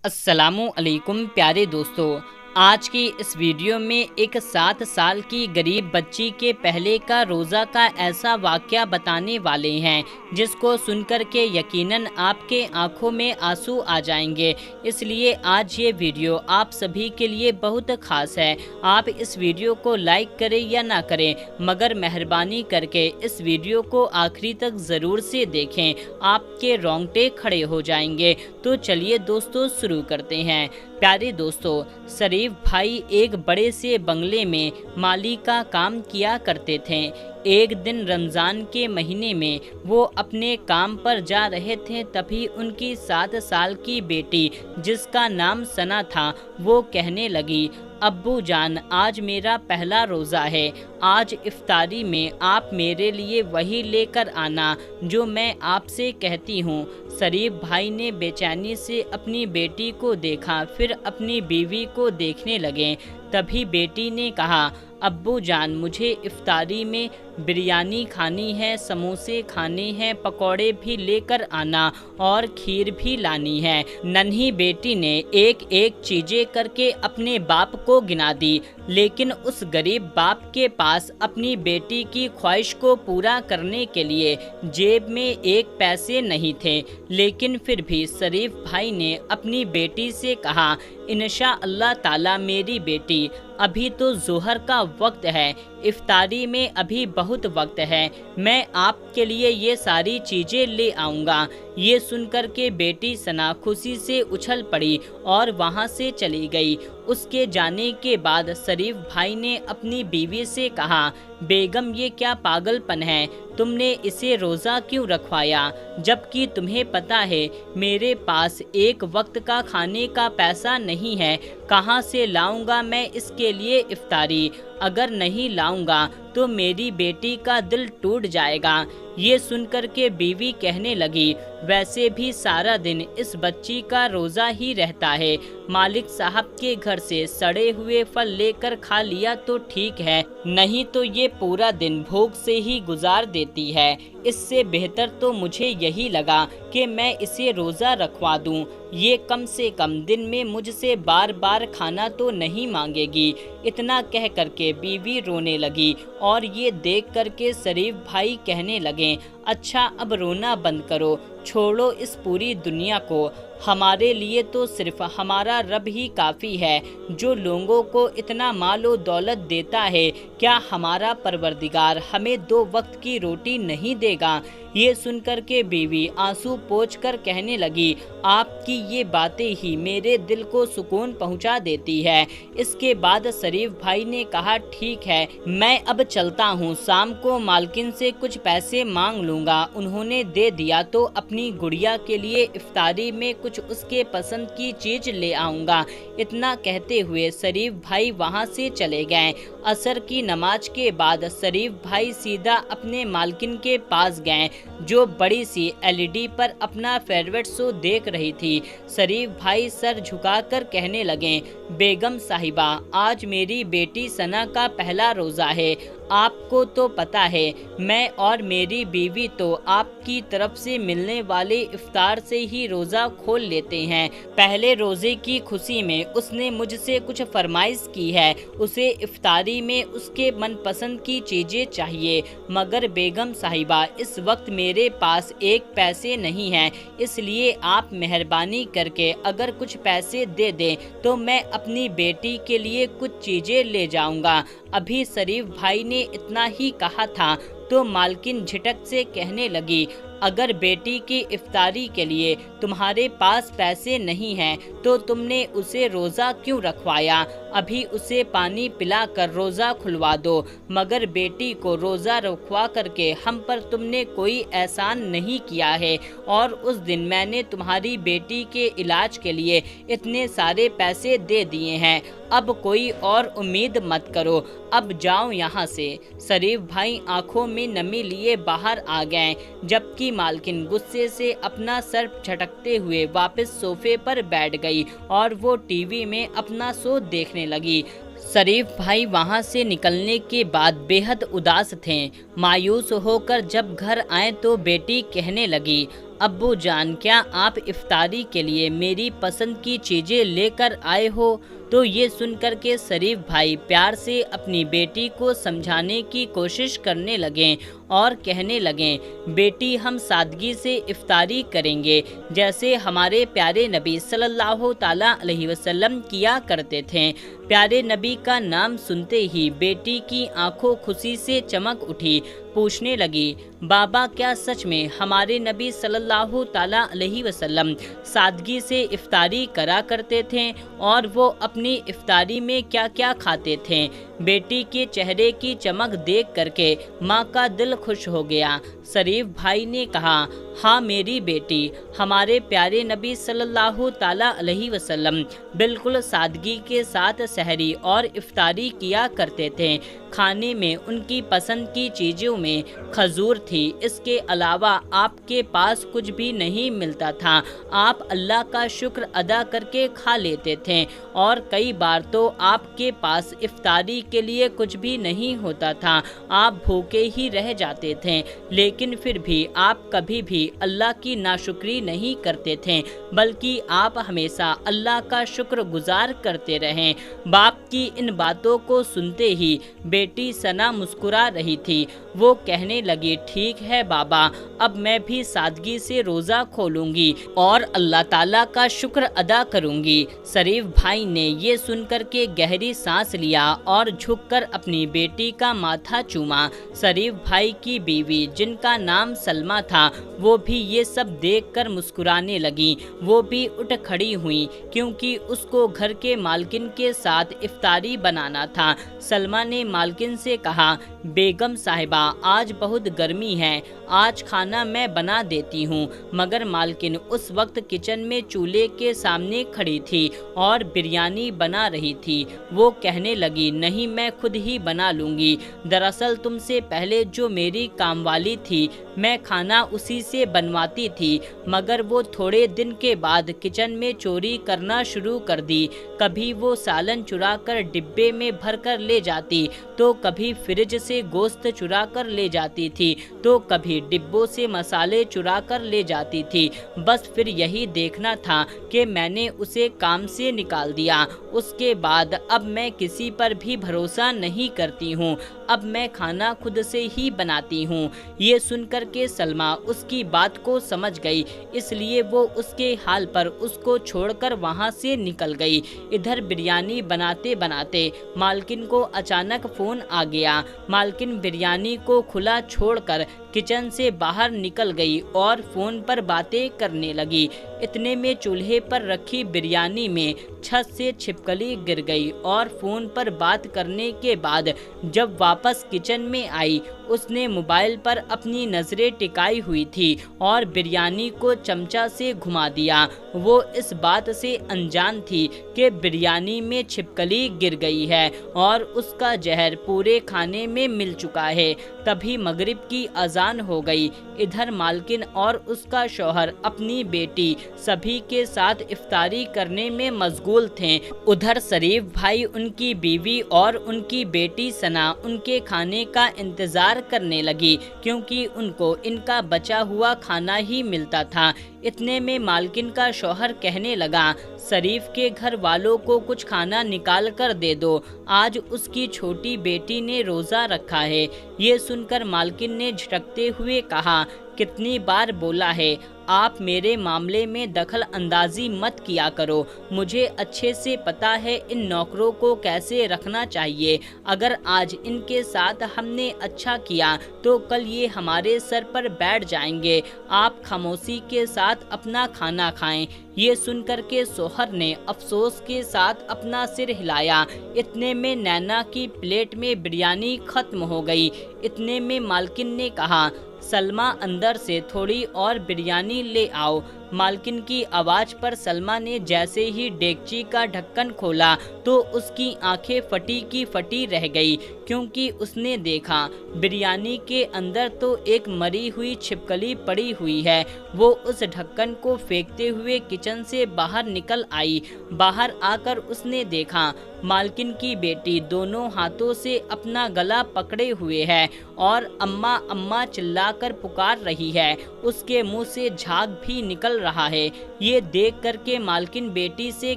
अस्सलामु अलैकुम प्यारे दोस्तों। आज की इस वीडियो में एक 7 साल की गरीब बच्ची के पहले का रोज़ा का ऐसा वाक़या बताने वाले हैं जिसको सुनकर के यकीनन आपके आंखों में आंसू आ जाएंगे। इसलिए आज ये वीडियो आप सभी के लिए बहुत ख़ास है। आप इस वीडियो को लाइक करें या ना करें, मगर मेहरबानी करके इस वीडियो को आखिरी तक ज़रूर से देखें, आपके रोंगटे खड़े हो जाएंगे। तो चलिए दोस्तों शुरू करते हैं। प्यारे दोस्तों, शरीफ भाई एक बड़े से बंगले में माली का काम किया करते थे। एक दिन रमज़ान के महीने में वो अपने काम पर जा रहे थे, तभी उनकी 7 साल की बेटी जिसका नाम सना था वो कहने लगी, अब्बू जान आज मेरा पहला रोज़ा है, आज इफ्तारी में आप मेरे लिए वही लेकर आना जो मैं आपसे कहती हूँ। शरीफ भाई ने बेचैनी से अपनी बेटी को देखा, फिर अपनी बीवी को देखने लगे। तभी बेटी ने कहा, अब्बू जान मुझे इफ्तारी में बिरयानी खानी है, समोसे खाने हैं, पकौड़े भी लेकर आना और खीर भी लानी है। नन्ही बेटी ने एक एक चीज़ें करके अपने बाप को गिना दी, लेकिन उस गरीब बाप के पास अपनी बेटी की ख्वाहिश को पूरा करने के लिए जेब में एक पैसे नहीं थे। लेकिन फिर भी शरीफ भाई ने अपनी बेटी से कहा, इंशाअल्लाह ताला मेरी बेटी, अभी तो ज़ोहर का वक्त है, इफ्तारी में अभी बहुत वक्त है, मैं आपके लिए ये सारी चीज़ें ले आऊँगा। ये सुनकर के बेटी सना खुशी से उछल पड़ी और वहाँ से चली गई। उसके जाने के बाद शरीफ भाई ने अपनी बीवी से कहा, बेगम ये क्या पागलपन है, तुमने इसे रोज़ा क्यों रखवाया, जबकि तुम्हें पता है मेरे पास एक वक्त का खाने का पैसा नहीं है, कहाँ से लाऊंगा मैं इसके लिए इफ्तारी, अगर नहीं लाऊंगा तो मेरी बेटी का दिल टूट जाएगा। ये सुनकर के बीवी कहने लगी, वैसे भी सारा दिन इस बच्ची का रोज़ा ही रहता है, मालिक साहब के घर से सड़े हुए फल लेकर खा लिया तो ठीक है, नहीं तो ये पूरा दिन भूख से ही गुजार देती है। इससे बेहतर तो मुझे यही लगा कि मैं इसे रोज़ा रखवा दूं, ये कम से कम दिन में मुझसे बार बार खाना तो नहीं मांगेगी। इतना कह करके बीवी रोने लगी और ये देख करके शरीफ भाई कहने लगे, अच्छा अब रोना बंद करो, छोड़ो इस पूरी दुनिया को, हमारे लिए तो सिर्फ हमारा रब ही काफ़ी है जो लोगों को इतना मालो दौलत देता है। क्या हमारा परवरदिगार हमें 2 वक्त की रोटी नहीं देगा। ये सुनकर के बीवी आंसू पोंछ कर कहने लगी, आपकी ये बातें ही मेरे दिल को सुकून पहुंचा देती है। इसके बाद शरीफ भाई ने कहा, ठीक है मैं अब चलता हूँ, शाम को मालकिन से कुछ पैसे मांग लूँगा। उन्होंने दे दिया तो अपनी गुड़िया के लिए इफ्तारी में कुछ उसके पसंद की चीज़ ले आऊँगा। इतना कहते हुए शरीफ भाई वहाँ से चले गए। असर की नमाज के बाद शरीफ भाई सीधा अपने मालकिन के पास गए जो बड़ी सी LED पर अपना फेवरेट शो देख रही थी। शरीफ भाई सर झुकाकर कहने लगे, बेगम साहिबा आज मेरी बेटी सना का पहला रोज़ा है, आपको तो पता है मैं और मेरी बीवी तो आपकी तरफ से मिलने वाले इफ्तार से ही रोज़ा खोल लेते हैं। पहले रोज़े की खुशी में उसने मुझसे कुछ फरमाइश की है, उसे इफ्तारी में उसके मनपसंद की चीज़ें चाहिए, मगर बेगम साहिबा इस वक्त मेरे पास एक पैसे नहीं हैं, इसलिए आप मेहरबानी करके अगर कुछ पैसे दे दें तो मैं अपनी बेटी के लिए कुछ चीज़ें ले जाऊंगा। अभी शरीफ भाई ने इतना ही कहा था तो मालकिन झिटक से कहने लगी, अगर बेटी की इफ्तारी के लिए तुम्हारे पास पैसे नहीं हैं तो तुमने उसे रोज़ा क्यों रखवाया, अभी उसे पानी पिलाकर रोज़ा खुलवा दो, मगर बेटी को रोज़ा रखवा करके हम पर तुमने कोई एहसान नहीं किया है और उस दिन मैंने तुम्हारी बेटी के इलाज के लिए इतने सारे पैसे दे दिए हैं, अब कोई और उम्मीद मत करो, अब जाओ यहाँ से। शरीफ भाई आंखों में नमी लिए बाहर आ गए, जबकि मालकिन गुस्से से अपना सर झटकते हुए वापस सोफे पर बैठ गई और वो टीवी में अपना शो देखने लगी। शरीफ भाई वहाँ से निकलने के बाद बेहद उदास थे। मायूस होकर जब घर आए तो बेटी कहने लगी, ابو جان کیا آپ افطاری کے لیے میری پسند کی چیزیں لے کر آئے ہو؟ تو یہ سن کر کے شریف بھائی پیار سے اپنی بیٹی کو سمجھانے کی کوشش کرنے لگیں اور کہنے لگیں، بیٹی ہم سادگی سے افطاری کریں گے جیسے ہمارے پیارے نبی صلی اللہ تعالیٰ علیہ وسلم کیا کرتے تھے۔ پیارے نبی کا نام سنتے ہی بیٹی کی آنکھوں خوشی سے چمک اٹھی، پوچھنے لگی، بابا کیا سچ میں ہمارے نبی صلی اللہ تعالیٰ علیہ وسلم سادگی سے افطاری کرا کرتے تھے، اور وہ اپنی افطاری میں کیا کیا کھاتے تھے؟ بیٹی کے چہرے کی چمک دیکھ کر کے ماں کا دل خوش ہو گیا۔ شریف بھائی نے کہا، ہاں میری بیٹی، ہمارے پیارے نبی صلی اللہ تعالیٰ علیہ وسلم بالکل سادگی کے ساتھ سحری اور افطاری کیا کرتے تھے۔ کھانے میں ان کی پسند کی چیزوں میں کھجور تھی، اس کے علاوہ آپ کے پاس کچھ بھی نہیں ملتا تھا۔ آپ اللہ کا شکر ادا کر کے کھا لیتے تھے، اور کئی بار تو آپ کے پاس افطاری کے لیے کچھ بھی نہیں ہوتا تھا، آپ بھوکے ہی رہ جاتے تھے، لیکن پھر بھی آپ کبھی بھی اللہ کی ناشکری نہیں کرتے تھے، بلکہ آپ ہمیشہ اللہ کا شکر گزار کرتے رہیں۔ باپ کی ان باتوں کو سنتے ہی بیٹی ثنا مسکرا رہی تھی۔ وہ کہنے لگی، ٹھیک ہے بابا، اب میں بھی سادگی سے روزہ کھولوں گی اور اللہ تعالیٰ کا شکر ادا کروں گی۔ شریف بھائی نے یہ سن کر کے گہری سانس لیا اور جھک کر اپنی بیٹی کا ماتھا چوما۔ شریف بھائی کی بیوی جن کا نام سلمیٰ تھا، وہ بھی یہ سب دیکھ کر مسکرانے لگی۔ وہ بھی اٹھ کھڑی ہوئیں کیونکہ اس کو گھر کے مالکن کے ساتھ افطاری بنانا تھا۔ سلمیٰ نے مالکن سے کہا، بیگم صاحبہ آج بہت گرمی ہے، آج کھانا میں بنا دیتی ہوں۔ مگر مالکن اس وقت کچن میں چولہے کے سامنے کھڑی تھی اور بریانی بنا رہی تھی۔ وہ کہنے لگی، نہیں میں خود ہی بنا لوں گی، دراصل تم سے پہلے جو میری کام والی تھی میں کھانا اسی سے بنواتی تھی، مگر وہ تھوڑے دن کے بعد کچن میں چوری کرنا شروع کر دی۔ کبھی وہ سالن چرا کر ڈبے میں بھر کر لے جاتی، تو کبھی فریج سے گوشت چرا کر لے جاتی تھی، تو کبھی ڈبوں سے مسالے چرا کر لے جاتی تھی۔ بس پھر یہی دیکھنا تھا کہ میں نے اسے کام سے نکال دیا۔ اس کے بعد اب میں کسی پر بھی بھروسہ نہیں کرتی ہوں، اب میں کھانا خود سے ہی بناتی ہوں۔ یہ سن کر کے سلمیٰ اس کی بات کو سمجھ گئی، اس لیے وہ اس کے حال پر اس کو چھوڑ کر وہاں سے نکل گئی۔ ادھر بریانی بناتے بناتے مالکن کو اچانک فون آ گیا۔ مالکن بریانی کو کھلا چھوڑ کر کچن سے باہر نکل گئی اور فون پر باتیں کرنے لگی۔ اتنے میں چولہے پر رکھی بریانی میں چھت سے چھپکلی گر گئی، اور فون پر بات کرنے کے بعد جب واپس کچن میں آئی، اس نے موبائل پر اپنی نظریں ٹکائی ہوئی تھی اور بریانی کو چمچہ سے گھما دیا۔ وہ اس بات سے انجان تھی کہ بریانی میں چھپکلی گر گئی ہے اور اس کا زہر پورے کھانے میں مل چکا ہے۔ تبھی مغرب کی اذان ہو گئی۔ ادھر مالکن اور اس کا شوہر اپنی بیٹی سبھی کے ساتھ افطاری کرنے میں مشغول تھے۔ ادھر شریف بھائی ان کی بیوی اور ان کی بیٹی ثنا ان کے کھانے کا انتظار کرنے لگی، کیونکہ ان کو ان کا بچا ہوا کھانا ہی ملتا تھا۔ اتنے میں مالکن کا شوہر کہنے لگا، شریف کے گھر والوں کو کچھ کھانا نکال کر دے دو، آج اس کی چھوٹی بیٹی نے روزہ رکھا ہے۔ یہ سن کر مالکن نے جھٹکتے ہوئے کہا، کتنی بار بولا ہے آپ میرے معاملے میں دخل اندازی مت کیا کرو، مجھے اچھے سے پتا ہے ان نوکروں کو کیسے رکھنا چاہیے۔ اگر آج ان کے ساتھ ہم نے اچھا کیا تو کل یہ ہمارے سر پر بیٹھ جائیں گے۔ آپ خاموشی کے ساتھ اپنا کھانا کھائیں۔ یہ سن کر کے شوہر نے افسوس کے ساتھ اپنا سر ہلایا۔ اتنے میں نینا کی پلیٹ میں بریانی ختم ہو گئی۔ اتنے میں مالکن نے کہا، سلمیٰ اندر سے تھوڑی اور بریانی لے آؤ۔ مالکن کی آواز پر سلمیٰ نے جیسے ہی ڈیگچی کا ڈھکن کھولا تو اس کی آنکھیں پھٹی کی پھٹی رہ گئی، کیونکہ اس نے دیکھا بریانی کے اندر تو ایک مری ہوئی چھپکلی پڑی ہوئی ہے۔ وہ اس ڈھکن کو پھینکتے ہوئے کچن سے باہر نکل آئی۔ باہر آ کر اس نے دیکھا मालकिन की बेटी दोनों हाथों से अपना गला पकड़े हुए है और अम्मा अम्मा चिल्लाकर पुकार रही है। उसके मुंह से झाग भी निकल रहा है। ये देख करके मालकिन बेटी से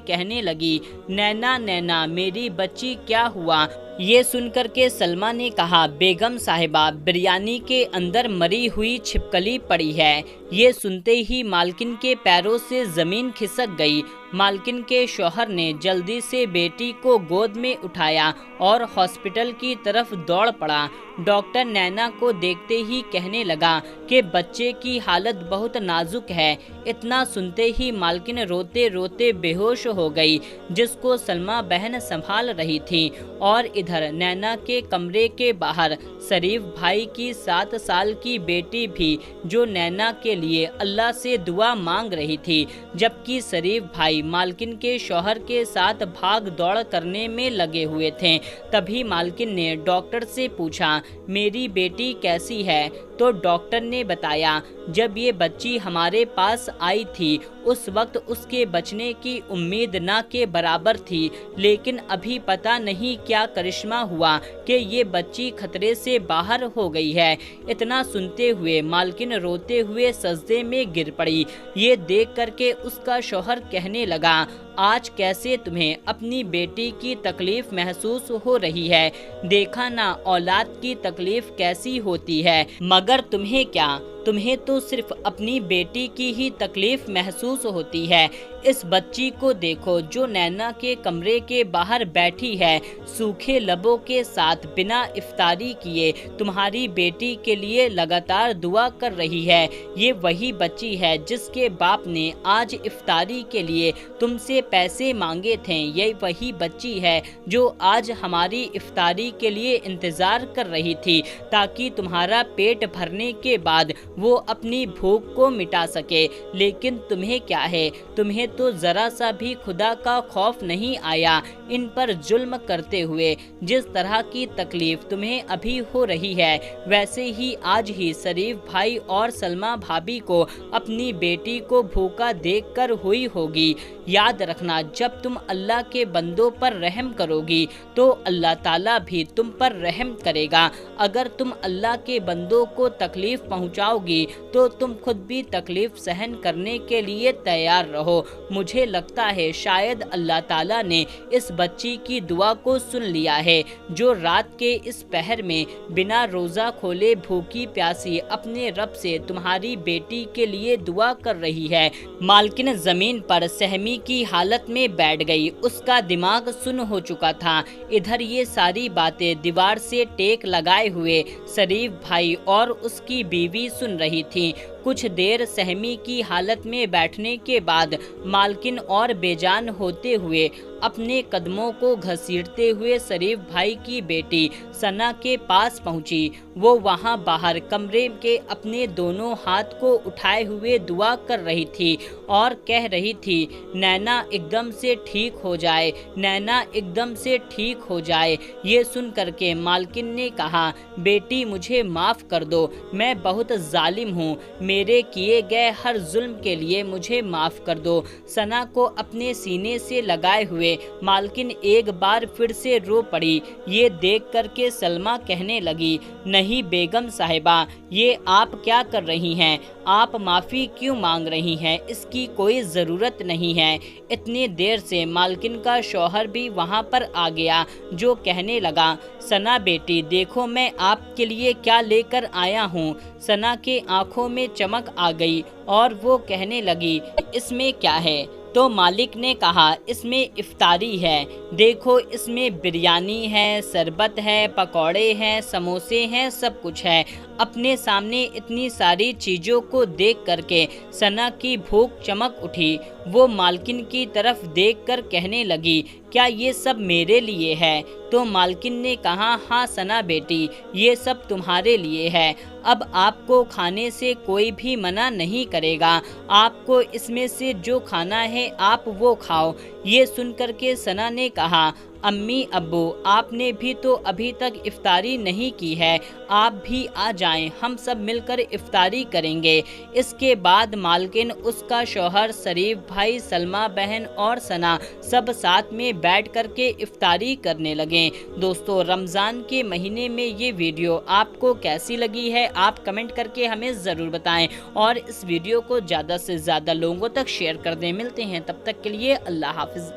कहने लगी, नैना नैना मेरी बच्ची क्या हुआ? ये सुनकर के सलमा ने कहा, बेगम साहिबा बिरयानी के अंदर मरी हुई छिपकली पड़ी है। ये सुनते ही मालकिन के पैरों से जमीन खिसक गई। मालकिन के शौहर ने जल्दी से बेटी को गोद में उठाया और हॉस्पिटल की तरफ दौड़ पड़ा। डॉक्टर नैना को देखते ही कहने लगा कि बच्चे की हालत बहुत नाजुक है। इतना सुनते ही मालकिन रोते रोते बेहोश हो गई, जिसको सलमा बहन संभाल रही थी। और इधर नैना के कमरे के बाहर शरीफ भाई की 7 साल की बेटी भी, जो नैना के लिए अल्लाह से दुआ मांग रही थी, जबकि शरीफ भाई मालकिन के शौहर के साथ भाग दौड़ करने में लगे हुए थे। तभी मालकिन ने डॉक्टर से पूछा, मेरी बेटी कैसी है? तो डॉक्टर ने बताया, जब ये बच्ची हमारे पास आई थी उस वक्त उसके बचने की उम्मीद ना के बराबर थी, लेकिन अभी पता नहीं क्या करिश्मा हुआ कि ये बच्ची खतरे से बाहर हो गई है। इतना सुनते हुए मालकिन रोते हुए सजदे में गिर पड़ी। ये देख करके उसका शौहर कहने लगा, आज कैसे तुम्हें अपनी बेटी की तकलीफ महसूस हो रही है? देखा ना औलाद की तकलीफ कैसी होती है, मगर तुम्हें क्या? तुम्हें तो सिर्फ अपनी बेटी की ही तकलीफ महसूस होती है। इस बच्ची को देखो जो नैना के कमरे के बाहर बैठी है, सूखे लबों के साथ बिना इफ्तारी किए तुम्हारी बेटी के लिए लगातार दुआ कर रही है। ये वही बच्ची है जिसके बाप ने आज इफ्तारी के लिए तुमसे पैसे मांगे थे। ये वही बच्ची है जो आज हमारी इफ्तारी के लिए इंतज़ार कर रही थी, ताकि तुम्हारा पेट भरने के बाद वो अपनी भूख को मिटा सके। लेकिन तुम्हें क्या है? तुम्हें तो जरा सा भी खुदा का खौफ नहीं आया इन पर जुल्म करते हुए। जिस तरह की तकलीफ तुम्हें अभी हो रही है, वैसे ही आज ही शरीफ भाई और सलमा भाभी को अपनी बेटी को भूखा देखकर हुई होगी। याद रखना, जब तुम अल्लाह के बंदों पर रहम करोगी तो अल्लाह ताला भी तुम पर रहम करेगा। अगर तुम अल्लाह के बंदों को तकलीफ पहुंचाओगी तो तुम खुद भी तकलीफ सहन करने के लिए तैयार रहो। मुझे लगता है शायद अल्लाह ताला ने इस बच्ची की दुआ को सुन लिया है, जो रात के इस पहर में बिना रोज़ा खोले भूखी प्यासी अपने रब से तुम्हारी बेटी के लिए दुआ कर रही है। मालकिन ज़मीन पर सहमी की हालत में बैठ गई। उसका दिमाग सुन हो चुका था। इधर ये सारी बातें दीवार से टेक लगाए हुए शरीफ भाई और उसकी बीवी सुन रही थी। कुछ देर सहमी की हालत में बैठने के बाद मालकिन और बेजान होते हुए अपने कदमों को घसीटते हुए शरीफ भाई की बेटी सना के पास पहुंची। वो वहां बाहर कमरे के अपने दोनों हाथ को उठाए हुए दुआ कर रही थी और कह रही थी, नैना एकदम से ठीक हो जाए, नैना एकदम से ठीक हो जाए। ये सुन करके मालकिन ने कहा, बेटी मुझे माफ़ कर दो, मैं बहुत जालिम हूँ, मेरे किए गए हर जुल्म के लिए मुझे माफ़ कर दो। सना को अपने सीने से लगाए हुए मालकिन एक बार फिर से रो पड़ी। ये देख करके सलमा कहने लगी, नहीं बेगम साहिबा, ये आप क्या कर रही हैं? आप माफ़ी क्यों मांग रही हैं? इसकी कोई ज़रूरत नहीं है। इतनी देर से मालकिन का शौहर भी वहाँ पर आ गया, जो कहने लगा, सना बेटी देखो मैं आपके लिए क्या लेकर आया हूँ। सना के आंखों में चमक आ गई और वो कहने लगी, इसमें क्या है? तो मालिक ने कहा, इसमें इफ्तारी है, देखो इसमें बिरयानी है, शरबत है, पकौड़े हैं, समोसे हैं, सब कुछ है। अपने सामने इतनी सारी चीज़ों को देख करके सना की भूख चमक उठी। वो मालकिन की तरफ देखकर कहने लगी, क्या ये सब मेरे लिए है? तो मालकिन ने कहा, हाँ सना बेटी, ये सब तुम्हारे लिए है। अब आपको खाने से कोई भी मना नहीं करेगा। आपको इसमें से जो खाना है आप वो खाओ। ये सुनकर के सना ने कहा, अम्मी अब्बू आपने भी तो अभी तक इफ्तारी नहीं की है, आप भी आ जाएं, हम सब मिलकर इफ्तारी करेंगे। इसके बाद मालकिन, उसका शौहर, शरीफ भाई, सलमा बहन और सना सब साथ में बैठ कर के इफ्तारी करने लगे। दोस्तों, रमज़ान के महीने में ये वीडियो आपको कैसी लगी है, आप कमेंट करके हमें ज़रूर बताएं और इस वीडियो को ज़्यादा से ज़्यादा लोगों तक शेयर कर दें। मिलते हैं तब तक के लिए, अल्लाह हाफ़िज़।